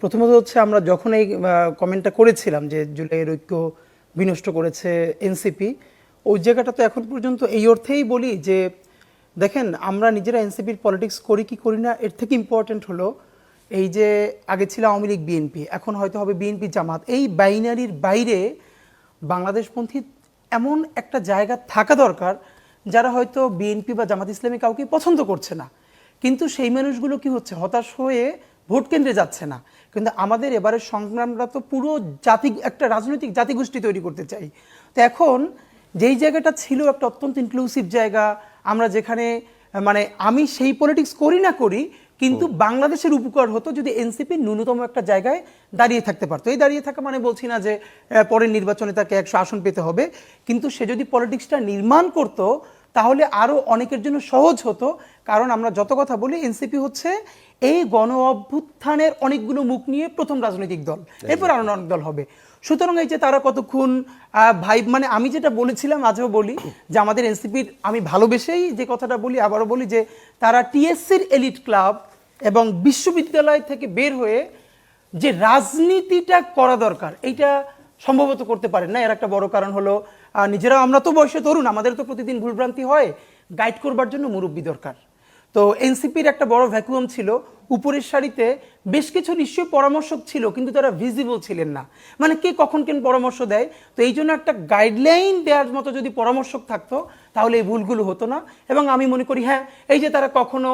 প্রথমত হচ্ছে আমরা যখন এই কমেন্টটা করেছিলাম যে জুলাইয়ের ঐক্য বিনষ্ট করেছে এনসিপি, ওই জায়গাটা তো এখন পর্যন্ত এই অর্থেই বলি যে দেখেন আমরা নিজেরা এনসিপির পলিটিক্স করি কি করি না, এর থেকে ইম্পর্টেন্ট হলো এই যে আগে ছিল আওয়ামী লীগ বিএনপি, এখন হয়তো হবে বিএনপি জামাত, এই বাইনারির বাইরে বাংলাদেশপন্থী এমন একটা জায়গা থাকা দরকার যারা হয়তো বিএনপি বা জামাত ইসলামী কাউকে পছন্দ করছে না, কিন্তু সেই মানুষগুলো কি হচ্ছে হতাশ হয়ে ভোট কেন্দ্রে যাচ্ছে না। কিন্তু আমাদের এবারের সংগ্রামরা তো পুরো জাতি, একটা রাজনৈতিক জাতিগোষ্ঠী তৈরি করতে চাই। তো এখন যেই জায়গাটা ছিল একটা অত্যন্ত ইনক্লুসিভ জায়গা, আমরা যেখানে মানে আমি সেই পলিটিক্স করি না করি, কিন্তু বাংলাদেশের উপকার হতো যদি এনসিপি ন্যূনতম একটা জায়গায় দাঁড়িয়ে থাকতে পারতো। এই দাঁড়িয়ে থাকা মানে বলছি না যে পরের নির্বাচনে তাকে 100 আসন পেতে হবে, কিন্তু সে যদি পলিটিক্সটা নির্মাণ করতো তাহলে আরও অনেকের জন্য সহজ হতো। কারণ আমরা যত কথা বলি এনসিপি হচ্ছে এই গণ অভ্যুত্থানের অনেকগুলো মুখ নিয়ে প্রথম রাজনৈতিক দল, এরপর আরও অনেক দল হবে। সুতরাং এই যে তারা কতক্ষণ ভাই, মানে আমি যেটা বলেছিলাম আজও বলি যে আমাদের এনসিপির, আমি ভালোবেসেই যে কথাটা বলি আবারও বলি যে তারা টিএসসির এলিট ক্লাব এবং বিশ্ববিদ্যালয় থেকে বের হয়ে যে রাজনীতিটা করা দরকার এইটা সম্ভবত করতে পারেন না। এর একটা বড় কারণ হলো নিজেরা, আমরা তো বয়সে তরুণ, আমাদের তো প্রতিদিন ভুলভ্রান্তি হয়, গাইড করবার জন্য মুরব্বী দরকার। তো এনসিপির একটা বড় ভ্যাকুয়াম ছিল, উপরের সারিতে বেশ কিছু নিশ্চয়ই পরামর্শক ছিল কিন্তু তারা ভিজিবল ছিলেন না, মানে কে কখন কেন পরামর্শ দেয়। তো এই জন্য একটা গাইডলাইন দেওয়ার মতো যদি পরামর্শক থাকতো তাহলে এই ভুলগুলো হতো না। এবং আমি মনে করি হ্যাঁ, এই যে তারা কখনো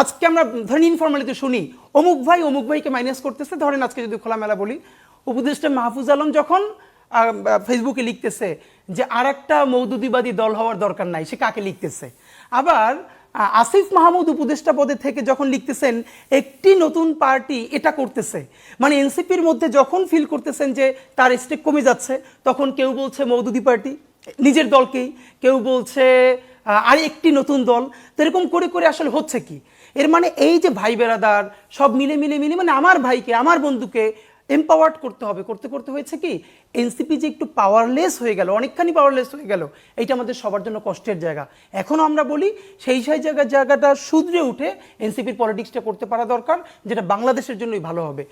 আজকে আমরা ধরেন ইনফরমালিতে শুনি অমুক ভাইকে মাইনাস করতেছে, ধরেন আজকে যদি খোলামেলা বলি, উপদেষ্টা মাহফুজ আলম যখন ফেসবুকে লিখতেছে যে আর একটা মৌদুদিবাদী দল হওয়ার দরকার নাই, সে কাকে লিখতেছে। আবার আসিফ মাহমুদ উপদেষ্টা পদে থেকে যখন লিখতেছেন একটি নতুন পার্টি এটা করতেছে, মানে এনসিপির মধ্যে যখন ফিল করতেছেন যে তার স্টেক কমে যাচ্ছে, তখন কেউ বলছে মৌদুদি পার্টি নিজের দলকেই, কেউ বলছে আর একটি নতুন দল। তো এরকম করে করে আসলে হচ্ছে কি, এর মানে এই যে ভাই বেরাদার সব মিলে মিলে মিলে মানে আমার ভাইকে আমার বন্ধুকে এম্পাওয়ার্ড করতে হবে, করতে করতে হয়েছে কি এনসিপি যে একটু পাওয়ারলেস হয়ে গেল, অনেকখানি পাওয়ারলেস হয়ে গেল, এইটা আমাদের সবার জন্য কষ্টের জায়গা। এখনও আমরা বলি সেই জায়গাটা শুধরে উঠে এনসিপির পলিটিক্সটা করতে পারা দরকার, যেটা বাংলাদেশের জন্যই ভালো হবে।